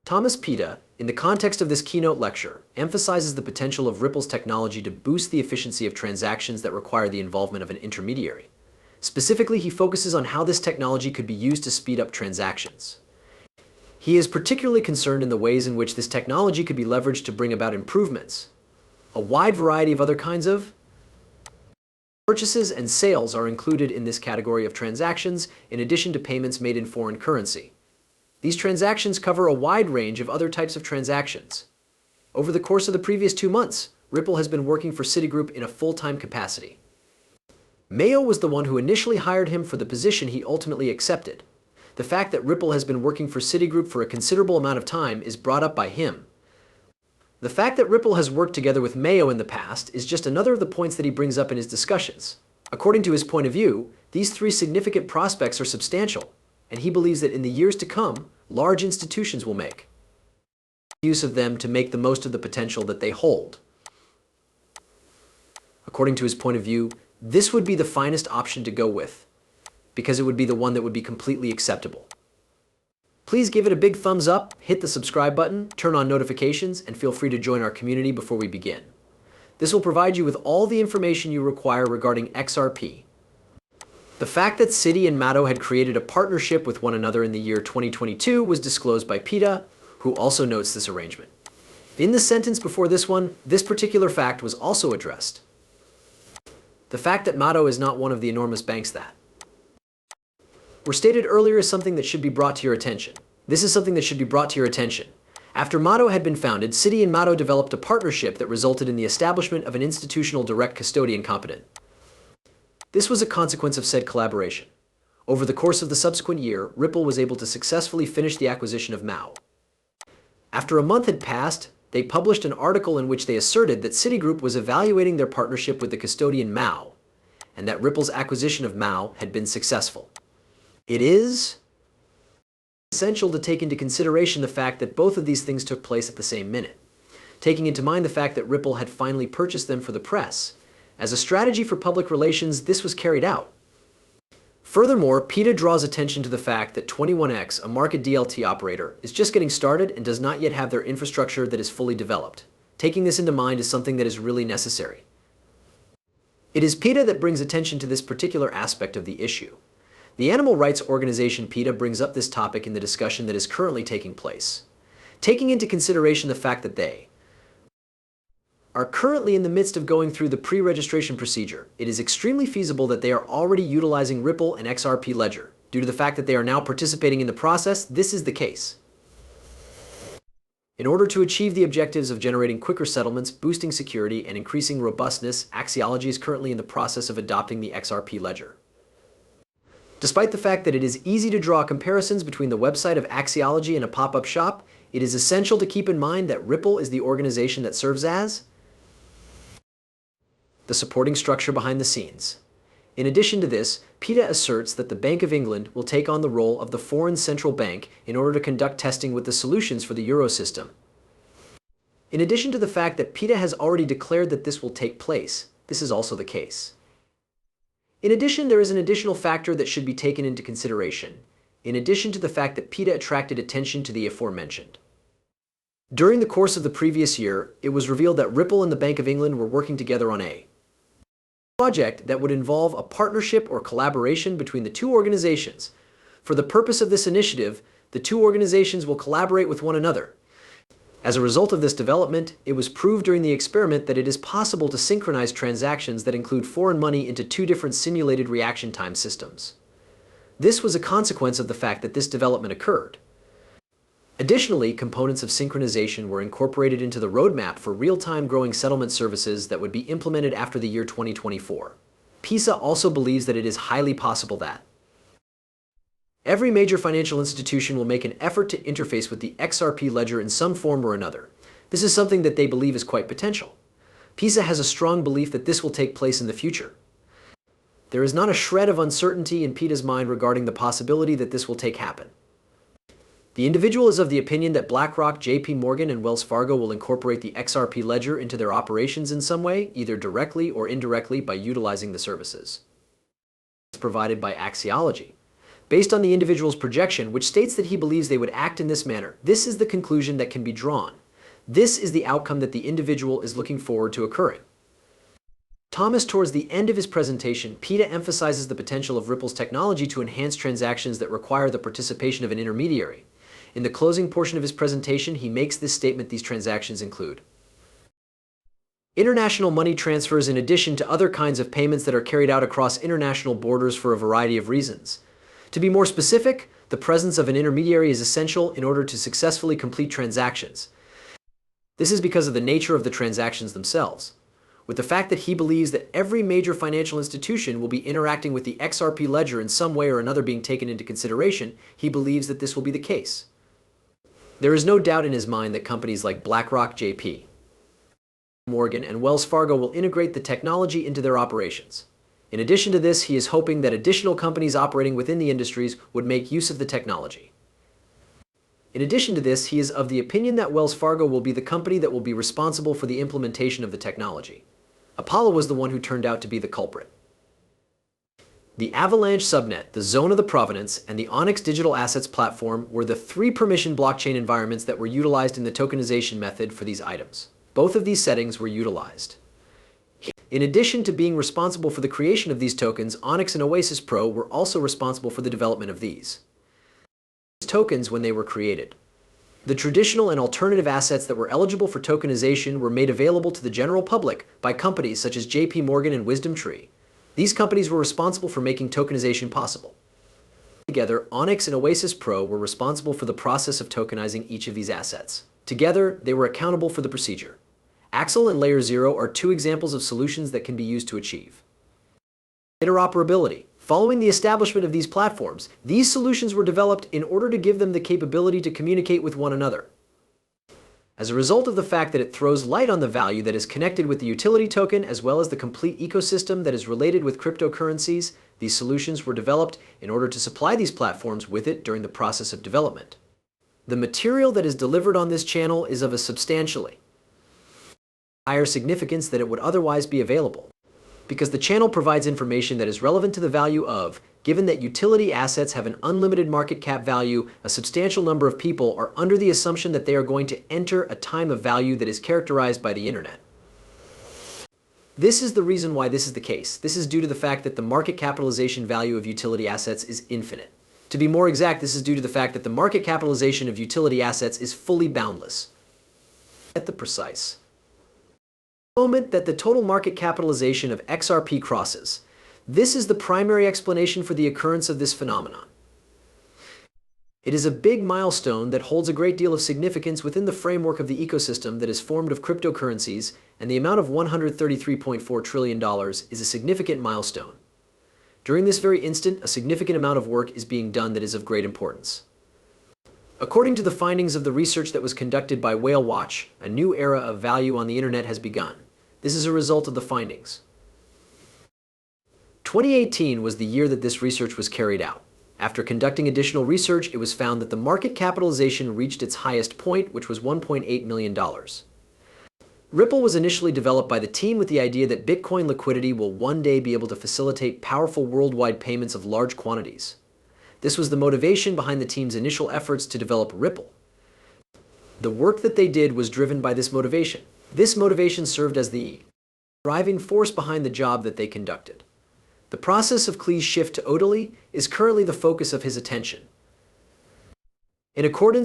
Thomas Pita, in the context of this keynote lecture, emphasizes the potential of Ripple's technology to boost the efficiency of transactions that require the involvement of an intermediary. Specifically, he focuses on how this technology could be used to speed up transactions. He is particularly concerned in the ways in which this technology could be leveraged to bring about improvements. A wide variety of other kinds of purchases and sales are included in this category of transactions, in addition to payments made in foreign currency. These transactions cover a wide range of other types of transactions. Over the course of the previous 2 months, Ripple has been working for Citigroup in a full-time capacity. Mayo was the one who initially hired him for the position he ultimately accepted. The fact that Ripple has been working for Citigroup for a considerable amount of time is brought up by him. The fact that Ripple has worked together with Mayo in the past is just another of the points that he brings up in his discussions. According to his point of view, these 3 significant prospects are substantial, and he believes that in the years to come, large institutions will make use of them to make the most of the potential that they hold. According to his point of view, this would be the finest option to go with, because it would be the one that would be completely acceptable. Please give it a big thumbs up, hit the subscribe button, turn on notifications, and feel free to join our community before we begin. This will provide you with all the information you require regarding XRP. The fact that Citi and Mato had created a partnership with one another in the year 2022 was disclosed by Pita, who also notes this arrangement. In the sentence before this one, this particular fact was also addressed. The fact that Mato is not one of the enormous banks that were stated earlier is something that should be brought to your attention. This is something that should be brought to your attention. After Mato had been founded, Citi and Mato developed a partnership that resulted in the establishment of an institutional direct custodian competent. This was a consequence of said collaboration. Over the course of the subsequent year, Ripple was able to successfully finish the acquisition of Mao. After a month had passed, they published an article in which they asserted that Citigroup was evaluating their partnership with the custodian Mao, and that Ripple's acquisition of Mao had been successful. It is essential to take into consideration the fact that both of these things took place at the same minute, taking into mind the fact that Ripple had finally purchased them for the press. As a strategy for public relations, this was carried out. Furthermore, Pita draws attention to the fact that 21X, a market DLT operator, is just getting started and does not yet have their infrastructure that is fully developed. Taking this into mind is something that is really necessary. It is Pita that brings attention to this particular aspect of the issue. The animal rights organization PETA brings up this topic in the discussion that is currently taking place. Taking into consideration the fact that they are currently in the midst of going through the pre-registration procedure, it is extremely feasible that they are already utilizing Ripple and XRP Ledger. Due to the fact that they are now participating in the process, this is the case. In order to achieve the objectives of generating quicker settlements, boosting security, and increasing robustness, Axiology is currently in the process of adopting the XRP Ledger. Despite the fact that it is easy to draw comparisons between the website of Axiology and a pop-up shop, it is essential to keep in mind that Ripple is the organization that serves as the supporting structure behind the scenes. In addition to this, PETA asserts that the Bank of England will take on the role of the foreign central bank in order to conduct testing with the solutions for the euro system. In addition to the fact that PETA has already declared that this will take place, this is also the case. In addition, there is an additional factor that should be taken into consideration, in addition to the fact that PETA attracted attention to the aforementioned. During the course of the previous year, it was revealed that Ripple and the Bank of England were working together on a project that would involve a partnership or collaboration between the two organizations. For the purpose of this initiative, the two organizations will collaborate with one another. As a result of this development, it was proved during the experiment that it is possible to synchronize transactions that include foreign money into 2 different simulated reaction time systems. This was a consequence of the fact that this development occurred. Additionally, components of synchronization were incorporated into the roadmap for real-time growing settlement services that would be implemented after the year 2024. PISA also believes that it is highly possible that every major financial institution will make an effort to interface with the XRP ledger in some form or another. This is something that they believe is quite potential. PISA has a strong belief that this will take place in the future. There is not a shred of uncertainty in PISA's mind regarding the possibility that this will happen. The individual is of the opinion that BlackRock, JP Morgan, and Wells Fargo will incorporate the XRP ledger into their operations in some way, either directly or indirectly by utilizing the services provided by Axiology. Based on the individual's projection, which states that he believes they would act in this manner, this is the conclusion that can be drawn. This is the outcome that the individual is looking forward to occurring. Thomas, towards the end of his presentation, PETA emphasizes the potential of Ripple's technology to enhance transactions that require the participation of an intermediary. In the closing portion of his presentation, he makes this statement: these transactions include international money transfers in addition to other kinds of payments that are carried out across international borders for a variety of reasons. To be more specific, the presence of an intermediary is essential in order to successfully complete transactions. This is because of the nature of the transactions themselves. With the fact that he believes that every major financial institution will be interacting with the XRP ledger in some way or another being taken into consideration, he believes that this will be the case. There is no doubt in his mind that companies like BlackRock, JP Morgan, and Wells Fargo will integrate the technology into their operations. In addition to this, he is hoping that additional companies operating within the industries would make use of the technology. In addition to this, he is of the opinion that Wells Fargo will be the company that will be responsible for the implementation of the technology. Apollo was the one who turned out to be the culprit. The Avalanche subnet, the Zone of the Provenance, and the Onyx digital assets platform were the three permission blockchain environments that were utilized in the tokenization method for these items. Both of these settings were utilized. In addition to being responsible for the creation of these tokens, Onyx and Oasis Pro were also responsible for the development of these tokens when they were created. The traditional and alternative assets that were eligible for tokenization were made available to the general public by companies such as JP Morgan and WisdomTree. These companies were responsible for making tokenization possible. Together, Onyx and Oasis Pro were responsible for the process of tokenizing each of these assets. Together, they were accountable for the procedure. Axel and Layer 0 are two examples of solutions that can be used to achieve interoperability. Following the establishment of these platforms, these solutions were developed in order to give them the capability to communicate with one another. As a result of the fact that it throws light on the value that is connected with the utility token as well as the complete ecosystem that is related with cryptocurrencies, these solutions were developed in order to supply these platforms with it during the process of development. The material that is delivered on this channel is of a substantially higher significance than it would otherwise be available, because the channel provides information that is relevant to the value of, given that utility assets have an unlimited market cap value, a substantial number of people are under the assumption that they are going to enter a time of value that is characterized by the internet. This is the reason why this is the case. This is due to the fact that the market capitalization value of utility assets is infinite. To be more exact, this is due to the fact that the market capitalization of utility assets is fully boundless. At the precise moment that the total market capitalization of XRP crosses, this is the primary explanation for the occurrence of this phenomenon. It is a big milestone that holds a great deal of significance within the framework of the ecosystem that is formed of cryptocurrencies, and the amount of $133.4 trillion is a significant milestone. During this very instant, a significant amount of work is being done that is of great importance. According to the findings of the research that was conducted by Whale Watch, a new era of value on the internet has begun. This is a result of the findings. 2018 was the year that this research was carried out. After conducting additional research, it was found that the market capitalization reached its highest point, which was $1.8 million. Ripple was initially developed by the team with the idea that Bitcoin liquidity will one day be able to facilitate powerful worldwide payments of large quantities. This was the motivation behind the team's initial efforts to develop Ripple. The work that they did was driven by this motivation. This motivation served as the driving force behind the job that they conducted. The process of Klee's shift to Odily is currently the focus of his attention. In accordance